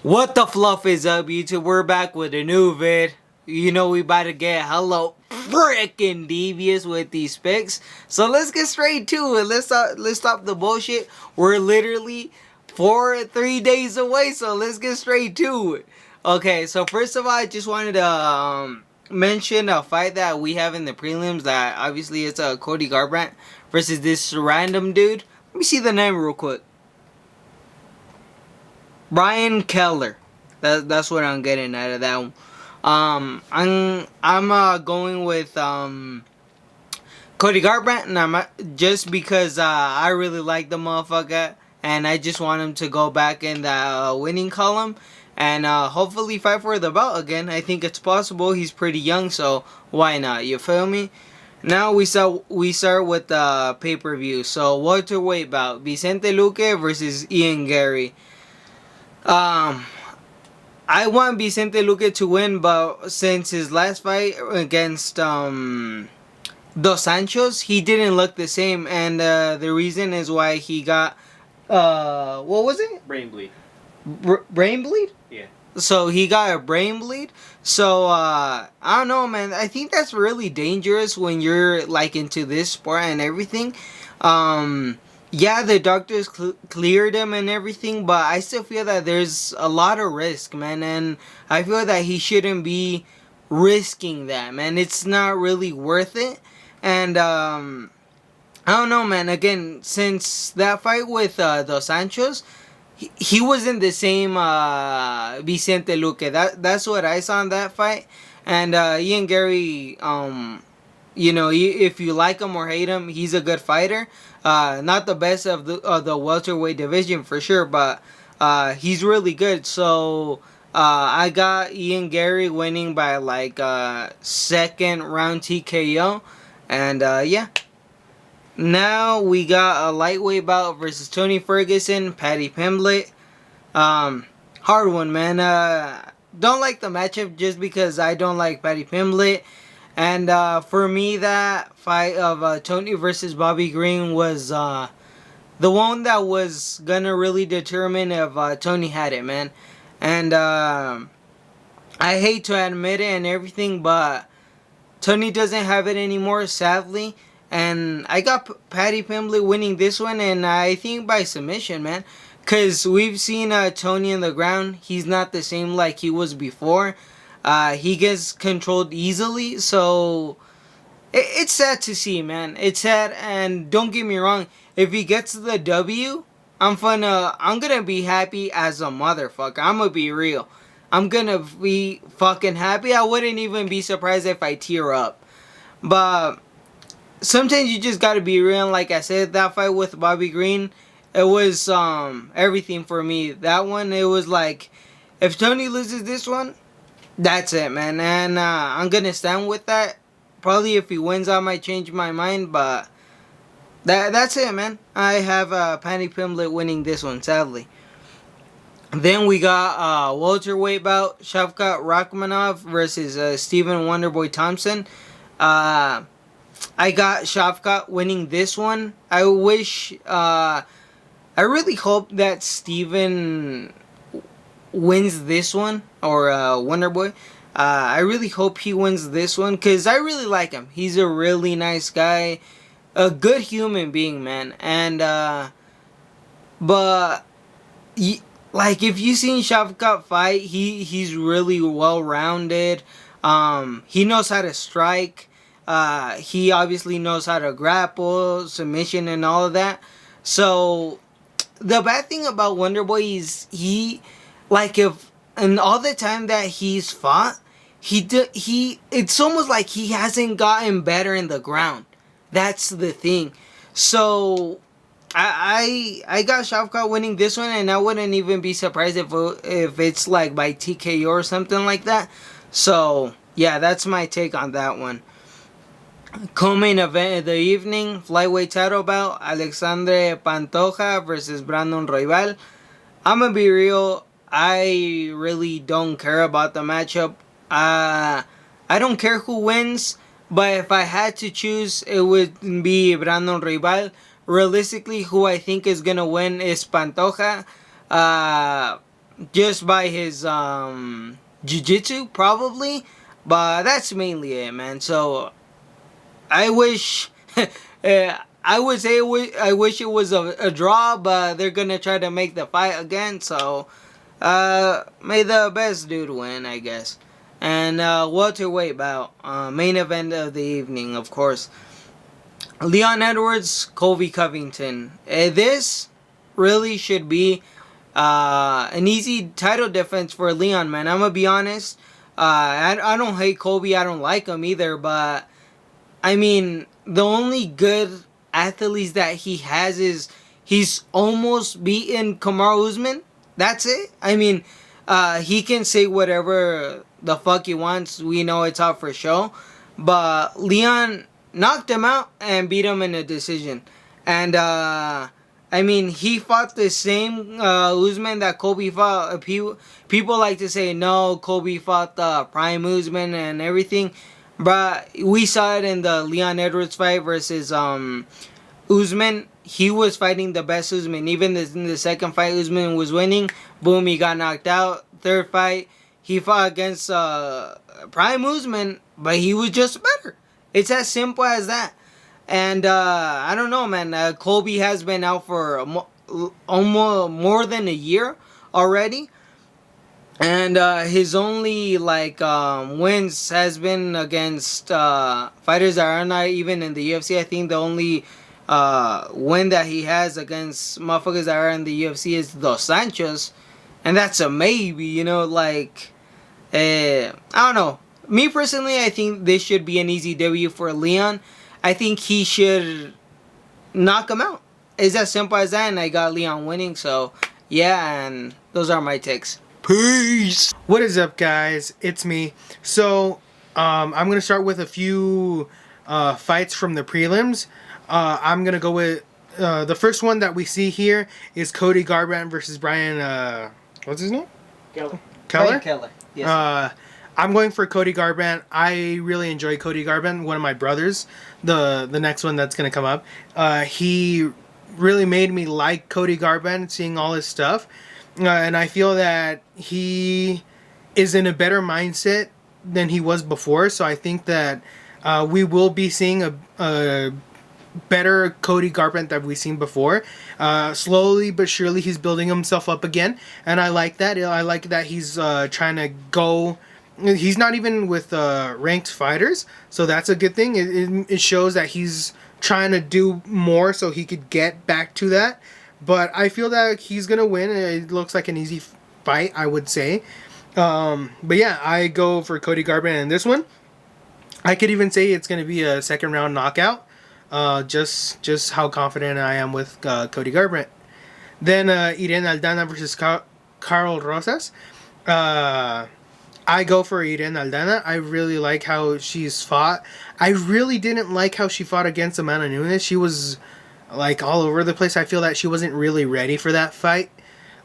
What the fluff is up, YouTube? We're back with a new vid. You know we about to get hello freaking devious with these picks. So let's get straight to it. Let's stop the bullshit. We're literally 3 days away, so let's get straight to it. Okay, so first of all, I just wanted to mention a fight that we have in the prelims. That obviously it's a Cody Garbrandt versus this random dude. Let me see the name real quick. Brian Keller. That's what I'm getting out of that one. I'm going with Cody Garbrandt, and I'm just because I really like the motherfucker, and I just want him to go back in the winning column, and hopefully fight for the belt again. I think it's possible. He's pretty young, so why not? You feel me? Now we start with the pay-per-view. So welterweight bout: Vicente Luque versus Ian Gary. Um, I want Vicente Luque to win, but since his last fight against Dos Sanchos, he didn't look the same, and the reason is why he got what was it? Brain bleed. Brain bleed? Yeah. So he got a brain bleed. So I don't know, man. I think that's really dangerous when you're like into this sport and everything. Yeah, the doctors cleared him and everything, but I still feel that there's a lot of risk, man, and I feel that he shouldn't be risking that, man. It's not really worth it, and I don't know, man. Again, since that fight with Dos Sanchos, he wasn't the same Vicente Luque. That's what I saw in that fight, and Ian Gary, you know, if you like him or hate him, he's a good fighter. Not the best of the welterweight division for sure, but he's really good. So I got Ian Gary winning by like second round TKO, and yeah. Now we got a lightweight bout versus Tony Ferguson, Paddy Pimblett. Hard one, man. Don't like the matchup just because I don't like Paddy Pimblett. And for me, that fight of Tony versus Bobby Green was the one that was gonna really determine if Tony had it, man. And I hate to admit it and everything, but Tony doesn't have it anymore, sadly. And I got Paddy Pimblett winning this one, and I think by submission, man. Because we've seen Tony in the ground. He's not the same like he was before. He gets controlled easily, so it's sad to see, man. It's sad, and don't get me wrong. If he gets the W, I'm gonna be happy as a motherfucker. I'm gonna be real. I'm gonna be fucking happy. I wouldn't even be surprised if I tear up. But sometimes you just gotta be real. Like I said, that fight with Bobby Green, it was everything for me. That one, it was like, if Tony loses this one, that's it, man. And I'm gonna stand with that. Probably if he wins, I might change my mind, but that's it, man. I have Paddy Pimblett winning this one, sadly. Then we got welterweight bout: Shavkat Rakhmonov versus Stephen Wonderboy Thompson. I got Shavkat winning this one. I wish, I really hope that Steven wins this one, or Wonderboy. I really hope he wins this one, because I really like him. He's a really nice guy, a good human being, man. And, but, like, if you've seen Shavkat fight, he's really well-rounded. He knows how to strike. He obviously knows how to grapple, submission, and all of that. So the bad thing about Wonderboy is and all the time that he's fought, it's almost like he hasn't gotten better in the ground. That's the thing. So I got Shavkat winning this one, and I wouldn't even be surprised if it's like by TKO or something like that. So yeah, that's my take on that one. Co-main event of the evening, flyweight title bout: Alexandre Pantoja versus Brandon Royval. I'm gonna be real, I really don't care about the matchup. I don't care who wins, but if I had to choose, it would be Brandon Royval. Realistically, who I think is gonna win is Pantoja. just by his jiu-jitsu probably, but that's mainly it, man. So I wish I would say I wish it was a draw, but they're gonna try to make the fight again. So may the best dude win, I guess. And welterweight bout, main event of the evening, of course. Leon Edwards, Colby Covington. This really should be an easy title defense for Leon, man. I'm gonna be honest. I don't hate Colby. I don't like him either. But I mean, the only good athletes that he has is he's almost beaten Kamaru Usman. That's it. I mean, he can say whatever the fuck he wants. We know it's out for show. But Leon knocked him out and beat him in a decision. And I mean, he fought the same Usman that Kobe fought. People like to say, no, Kobe fought the prime Usman and everything. But we saw it in the Leon Edwards fight versus Usman. He was fighting the best Usman. Even in the second fight, Usman was winning. Boom, he got knocked out. Third fight, he fought against prime Usman, but he was just better. It's as simple as that. And I don't know, man. Colby has been out for almost more than a year already. And his only wins has been against fighters that are not even in the UFC. I think the only win that he has against motherfuckers that are in the UFC is Dos Santos, and that's a maybe. You know, I don't know. Me personally, I think this should be an easy W for Leon. I think he should knock him out. It's as simple as that, and I got Leon winning. So yeah, and those are my takes. Peace. What is up, guys? It's me. So, I'm going to start with a few fights from the prelims. I'm going to go with the first one that we see here is Cody Garbrandt versus Brian, what's his name? Keller. Keller? Keller. Yes. I'm going for Cody Garbrandt. I really enjoy Cody Garbrandt, one of my brothers. The next one that's going to come up. He really made me like Cody Garbrandt, seeing all his stuff. And I feel that he is in a better mindset than he was before. So I think that we will be seeing a better Cody Garbrandt that we've seen before. Slowly but surely he's building himself up again. And I like that. I like that he's trying to go... He's not even with ranked fighters. So that's a good thing. It shows that he's trying to do more so he could get back to that. But I feel that he's going to win. It looks like an easy fight, I would say. But yeah, I go for Cody Garbrandt in this one. I could even say it's going to be a second round knockout. Just how confident I am with Cody Garbrandt. Then Irene Aldana versus Carl Rosas. I go for Irene Aldana. I really like how she's fought. I really didn't like how she fought against Amanda Nunes. She was... all over the place. I feel that she wasn't really ready for that fight.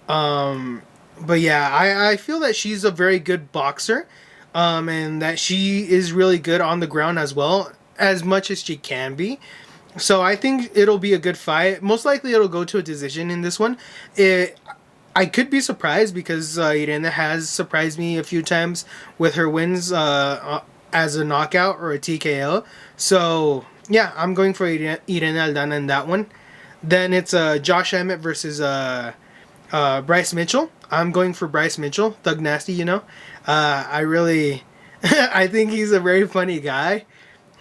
But yeah, I feel that she's a very good boxer. And that she is really good on the ground as well, as much as she can be. So I think it'll be a good fight. Most likely it'll go to a decision in this one. I could be surprised because Irene has surprised me a few times with her wins as a knockout or a TKO. So... yeah, I'm going for Irene Aldana in that one. Then it's Josh Emmett versus Bryce Mitchell. I'm going for Bryce Mitchell. Thug Nasty, you know. I really... I think he's a very funny guy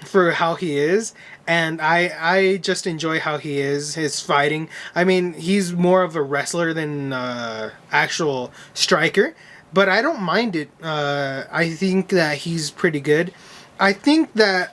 for how he is. And I just enjoy how he is, his fighting. I mean, he's more of a wrestler than actual striker. But I don't mind it. I think that he's pretty good. I think that...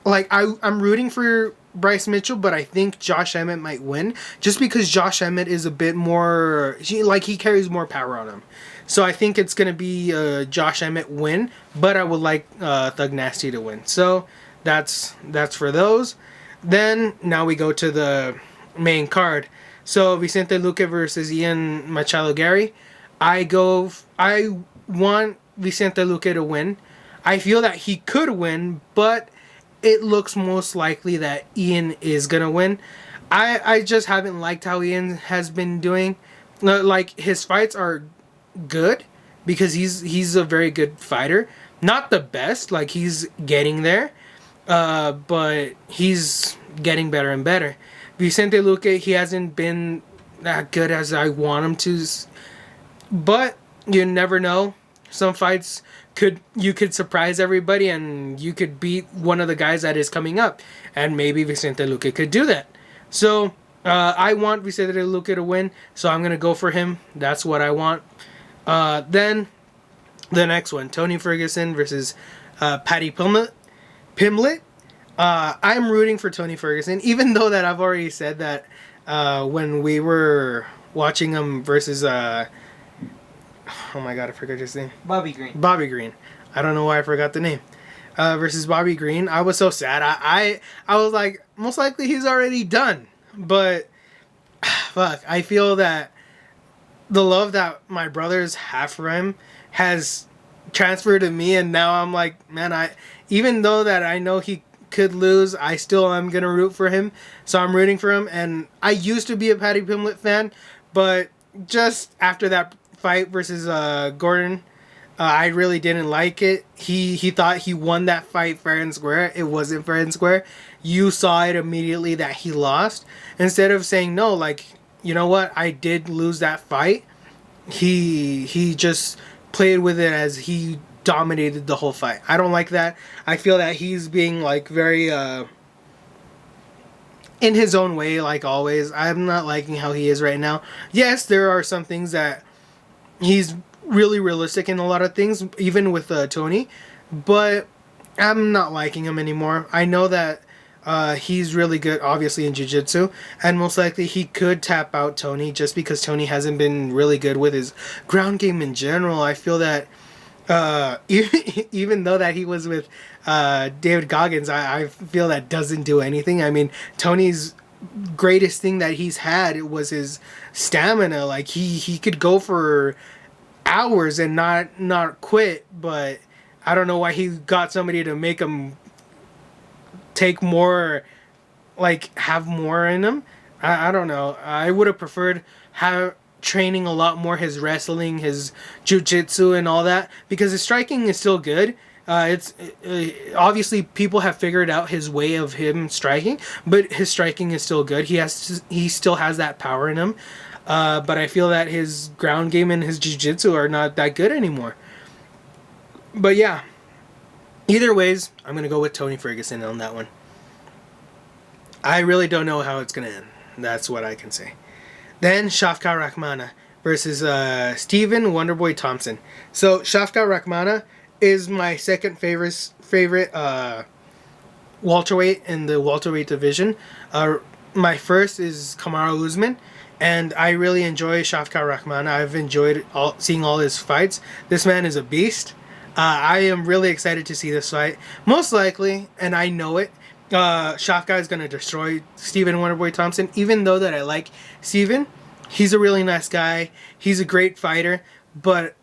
I'm rooting for Bryce Mitchell, but I think Josh Emmett might win. Just because Josh Emmett is a bit more... he carries more power on him. So I think it's going to be a Josh Emmett win, but I would like Thug Nasty to win. So that's for those. Then, now we go to the main card. So, Vicente Luque versus Ian Machado Gary. I want Vicente Luque to win. I feel that he could win, but... it looks most likely that Ian is going to win. I just haven't liked how Ian has been doing. His fights are good because he's a very good fighter. Not the best, like he's getting there, but he's getting better and better. Vicente Luque, he hasn't been that good as I want him to, but you never know. Some fights you could surprise everybody and you could beat one of the guys that is coming up, and maybe Vicente Luque could do that. So I want Vicente Luque to win, so I'm gonna go for him. That's what I want. Then the next one, Tony Ferguson versus Paddy Pimblett. I'm rooting for Tony Ferguson, even though that I've already said that when we were watching him versus oh my god, I forgot his name. Bobby Green. Bobby Green. I don't know why I forgot the name. Versus Bobby Green. I was so sad. I was like, most likely he's already done. But fuck, I feel that the love that my brothers have for him has transferred to me, and now I'm like, man, even though that I know he could lose, I still am gonna root for him. So I'm rooting for him, and I used to be a Paddy Pimblett fan, but just after that fight versus Gordon, I really didn't like it. He thought he won that fight fair and square. It wasn't fair and square. You saw it immediately that he lost. Instead of saying no, like, you know what, I did lose that fight. He just played with it as he dominated the whole fight. I don't like that. I feel that he's being like very in his own way, like always. I'm not liking how he is right now. Yes, there are some things that he's really realistic in a lot of things, even with Tony, but I'm not liking him anymore. I know that he's really good, obviously, in jiu-jitsu, and most likely he could tap out Tony just because Tony hasn't been really good with his ground game in general. I feel that even though that he was with David Goggins, I feel that doesn't do anything. I mean, Tony's greatest thing that he's had was his stamina. Like he could go for hours and not quit, but I don't know why he got somebody to make him take more, like have more in him. I don't know. I would have preferred training a lot more his wrestling, his jiu-jitsu and all that, because his striking is still good. It's obviously people have figured out his way of him striking, but his striking is still good. He still has that power in him. But I feel that his ground game and his jiu-jitsu are not that good anymore. But yeah, either ways, I'm going to go with Tony Ferguson on that one. I really don't know how it's going to end. That's what I can say. Then Shafkat Rakhmonov versus Stephen Wonderboy Thompson. So Shafkat Rakhmonov is my second favorite welterweight in the welterweight division. My first is Kamaru Usman. And I really enjoy Shafkat Rakhmonov. I've enjoyed seeing all his fights. This man is a beast. I am really excited to see this fight. Most likely, and I know it, Shafkat is going to destroy Stephen Wonderboy Thompson. Even though that I like Stephen, he's a really nice guy. He's a great fighter. But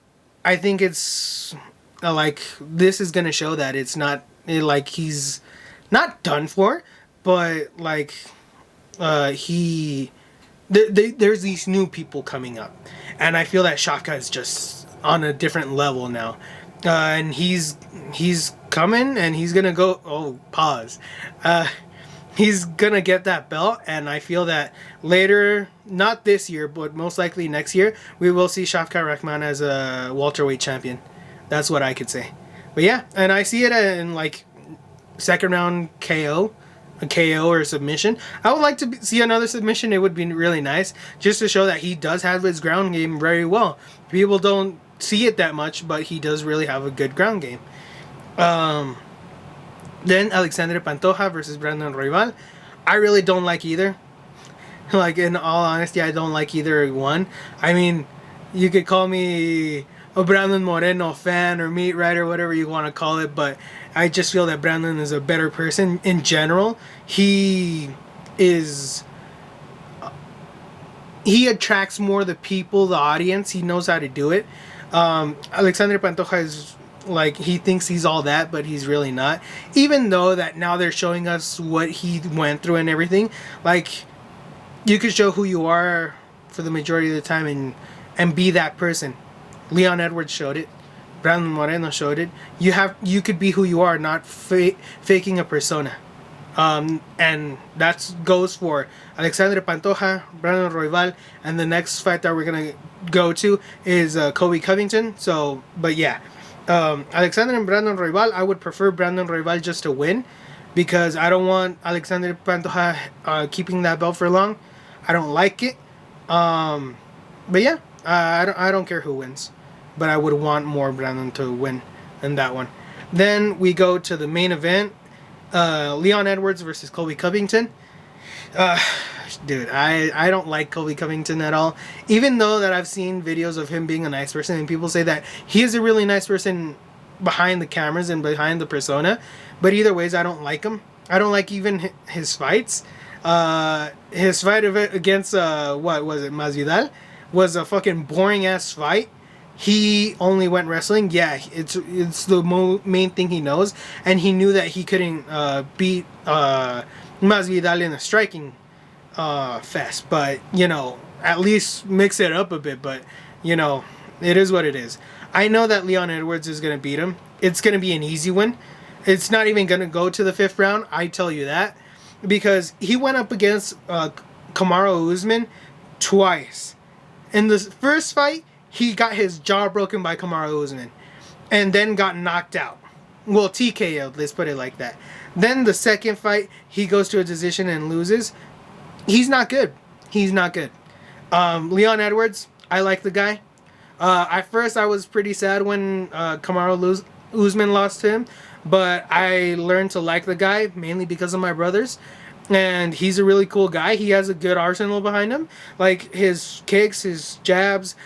I think it's like this is going to show that it's not like he's not done for, but like there's these new people coming up, and I feel that Shafkat is just on a different level now, and he's coming, and he's gonna go. Oh, pause. He's gonna get that belt, and I feel that later, not this year, but most likely next year, we will see Shafkat Rakhmonov as a welterweight champion. That's what I could say. But yeah, and I see it in like second round KO. A KO or a submission. I would like to see another submission. It would be really nice, just to show that he does have his ground game very well. People don't see it that much, but he does really have a good ground game. Then Alexandre Pantoja versus Brandon Royval. I really don't like either. Like, in all honesty, I don't like either one. I mean, you could call me a Brandon Moreno fan or meat rider, whatever you want to call it, but I just feel that Brandon is a better person in general. He attracts more the people, the audience. He knows how to do it. Alexandre Pantoja is like, he thinks he's all that, but he's really not. Even though that now they're showing us what he went through and everything. Like, you could show who you are for the majority of the time and be that person. Leon Edwards showed it. Brandon Moreno showed it. You could be who you are, not faking a persona. And that goes for Alexandre Pantoja, Brandon Royval, and the next fight that we're gonna go to is Kobe Covington. So, but yeah, Alexandre and Brandon Royval, I would prefer Brandon Royval just to win, because I don't want Alexandre Pantoja keeping that belt for long. I don't like it. But yeah, I don't care who wins, but I would want more Brandon to win in that one. Then we go to the main event. Leon Edwards versus Colby Covington. Dude, I don't like Colby Covington at all. Even though that I've seen videos of him being a nice person, and people say that he is a really nice person behind the cameras and behind the persona. But either ways, I don't like him. I don't like even his fights. His fight against, what was it, Masvidal? Was a fucking boring ass fight. He only went wrestling. Yeah, it's the main thing he knows, and he knew that he couldn't beat Masvidal in a striking fest. But at least mix it up a bit. But it is what it is. I know that Leon Edwards is gonna beat him. It's gonna be an easy win. It's not even gonna go to the 5th round. I tell you that, because he went up against Kamaru Usman twice. In the first fight, he got his jaw broken by Kamaru Usman, and then got knocked out. Well, TKO'd, let's put it like that. Then the second fight, he goes to a decision and loses. He's not good. He's not good. Leon Edwards, I like the guy. At first, I was pretty sad when Kamaru Usman lost to him, but I learned to like the guy, mainly because of my brothers. And he's a really cool guy. He has a good arsenal behind him, like his kicks, his jabs.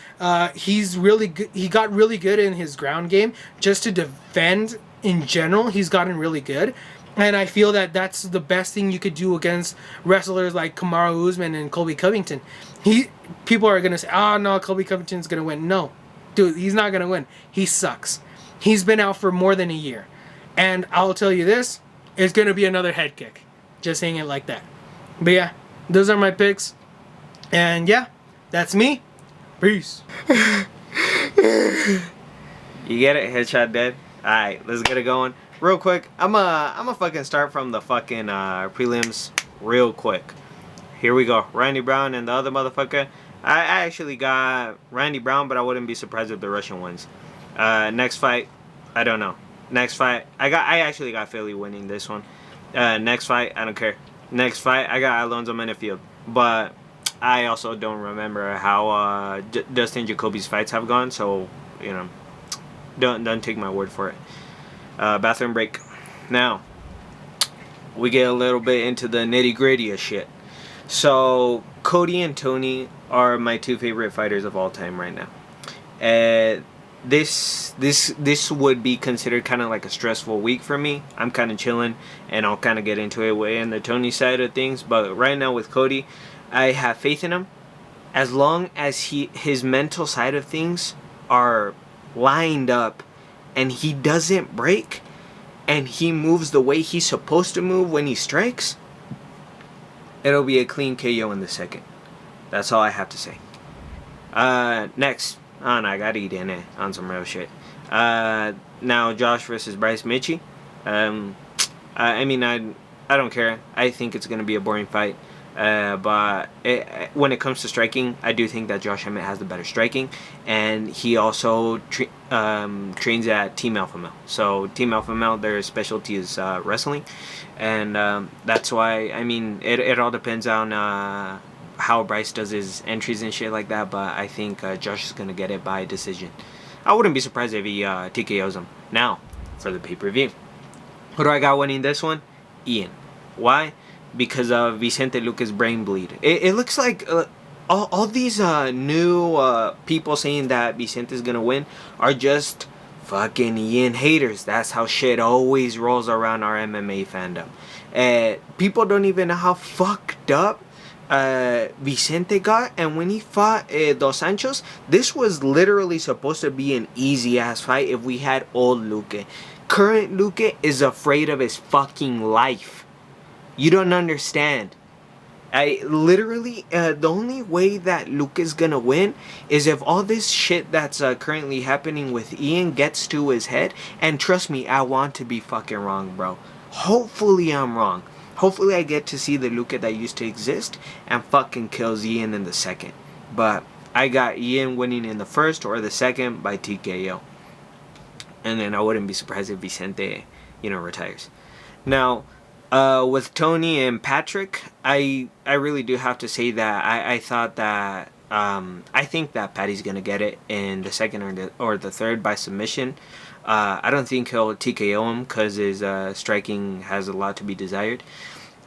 He's really good. He got really good in his ground game, just to defend in general. He's gotten really good, and I feel that that's the best thing you could do against wrestlers like Kamaru Usman and Colby Covington. People are gonna say, "Oh no, Colby Covington's gonna win." No, dude, he's not gonna win. He sucks. He's been out for more than a year, and I'll tell you this: it's gonna be another head kick. Just saying it like that. But yeah, those are my picks. And yeah, that's me. Peace. You get it? Headshot dead? Alright, let's get it going. Real quick, I'm a fucking start from the fucking prelims real quick. Here we go. Randy Brown and the other motherfucker. I actually got Randy Brown, but I wouldn't be surprised if the Russian wins. Next fight, I don't know. Next fight, I actually got Philly winning this one. Next fight, I don't care. Next fight, I got Alonzo Menefield. But I also don't remember how Dustin Jacoby's fights have gone, so, don't take my word for it. Bathroom break. Now, we get a little bit into the nitty-gritty of shit. So, Cody and Tony are my 2 favorite fighters of all time right now. This would be considered kind of like a stressful week for me. I'm kind of chilling, and I'll kind of get into it way in the Tony side of things. But right now with Cody, I have faith in him. As long as his mental side of things are lined up, and he doesn't break, and he moves the way he's supposed to move when he strikes, it'll be a clean KO in the second. That's all I have to say. Next. Oh no, I gotta eat in it on some real shit. Now Josh versus Bryce Mitchie. I don't care. I think it's gonna be a boring fight. But when it comes to striking, I do think that Josh Emmett has the better striking, and he also trains at Team Alpha Male. So Team Alpha Male, their specialty is wrestling, and that's why. It all depends on how Bryce does his entries and shit like that, but I think Josh is going to get it by decision. I wouldn't be surprised if he TKOs him. Now, for the pay-per-view. Who do I got winning this one? Ian. Why? Because of Vicente Luque's brain bleed. It looks like all these new people saying that Vicente is going to win are just fucking Ian haters. That's how shit always rolls around our MMA fandom. People don't even know how fucked up Vicente got, and when he fought Dos Anjos, this was literally supposed to be an easy ass fight if we had old Luque. Current Luque is afraid of his fucking life. You don't understand. I literally, the only way that Luke is gonna win is if all this shit that's currently happening with Ian gets to his head. And trust me, I want to be fucking wrong, bro. Hopefully I'm wrong. Hopefully I get to see the Luke that used to exist and fucking kills Ian in the second. But I got Ian winning in the first or the second by TKO. And then I wouldn't be surprised if Vicente, retires. Now, with Tony and Patrick, I really do have to say that I thought that I think that Patty's gonna get it in the second or the third by submission. I don't think he'll TKO him because his striking has a lot to be desired.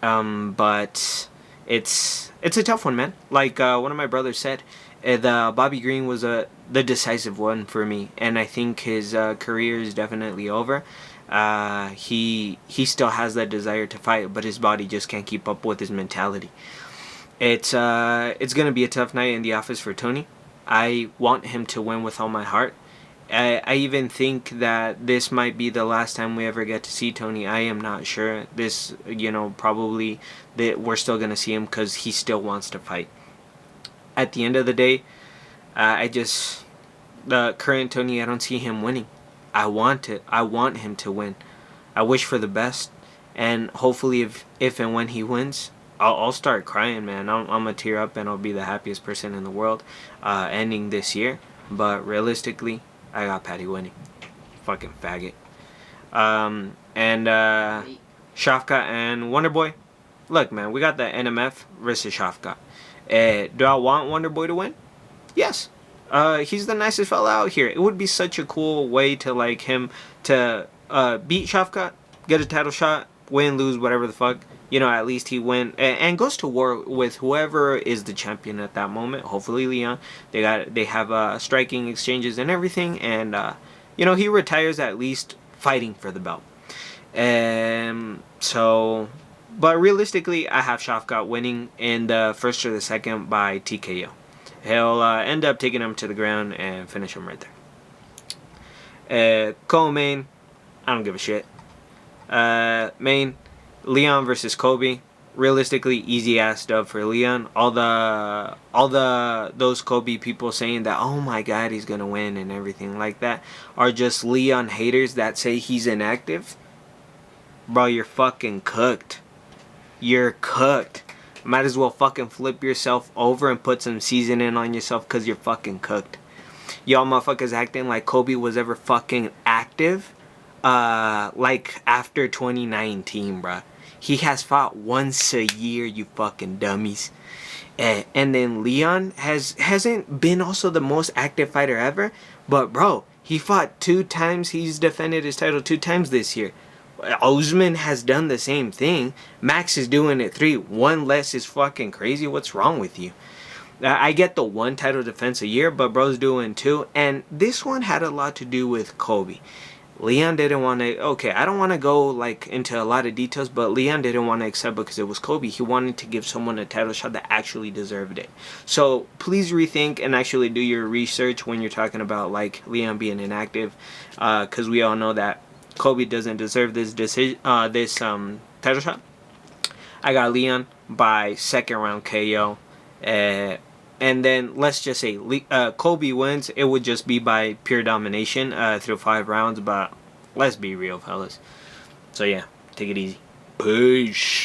But it's a tough one, man. Like one of my brothers said, the Bobby Green was the decisive one for me, and I think his career is definitely over. He still has that desire to fight, but his body just can't keep up with his mentality. It's gonna be a tough night in the office for Tony. I want him to win with all my heart. I even think that this might be the last time we ever get to see Tony. I am not sure. This, probably that we're still gonna see him because he still wants to fight. At the end of the day, the current Tony, I don't see him winning. I want it. I want him to win. I wish for the best, and hopefully, if and when he wins, I'll start crying, man. I'm gonna tear up, and I'll be the happiest person in the world, ending this year. But realistically, I got Patty winning. Fucking faggot. And Shafka and Wonderboy. Look, man, we got the NMF versus Shafka. Do I want Wonderboy to win? Yes. He's the nicest fella out here. It would be such a cool way to like him to beat Shafkat, get a title shot, win, lose, whatever the fuck. At least he win and goes to war with whoever is the champion at that moment. Hopefully Leon. They have striking exchanges and everything, and he retires at least fighting for the belt. But realistically, I have Shafkat winning in the first or the second by TKO. He'll end up taking him to the ground and finish him right there. Co-main, I don't give a shit. Main, Leon versus Kobe. Realistically, easy ass dub for Leon. All those Kobe people saying that, oh my god, he's gonna win and everything like that, are just Leon haters that say he's inactive. Bro, you're fucking cooked. You're cooked. Might as well fucking flip yourself over and put some seasoning on yourself because you're fucking cooked. Y'all motherfuckers acting like Kobe was ever fucking active. Like after 2019, bruh. He has fought once a year, you fucking dummies. And then Leon hasn't been also the most active fighter ever. But bro, he fought 2 times. He's defended his title 2 times this year. Usman has done the same thing. Max is doing it 3. 1 less is fucking crazy. What's wrong with you? I get the 1 title defense a year, but bro's doing 2. And this one had a lot to do with Kobe. Leon didn't want to... Okay, I don't want to go like into a lot of details, but Leon didn't want to accept because it was Kobe. He wanted to give someone a title shot that actually deserved it. So please rethink and actually do your research when you're talking about like Leon being inactive, because we all know that Kobe doesn't deserve this title shot. I got Leon by second round KO. And then let's just say Kobe wins. It would just be by pure domination through 5 rounds. But let's be real, fellas. So yeah, take it easy. Peace.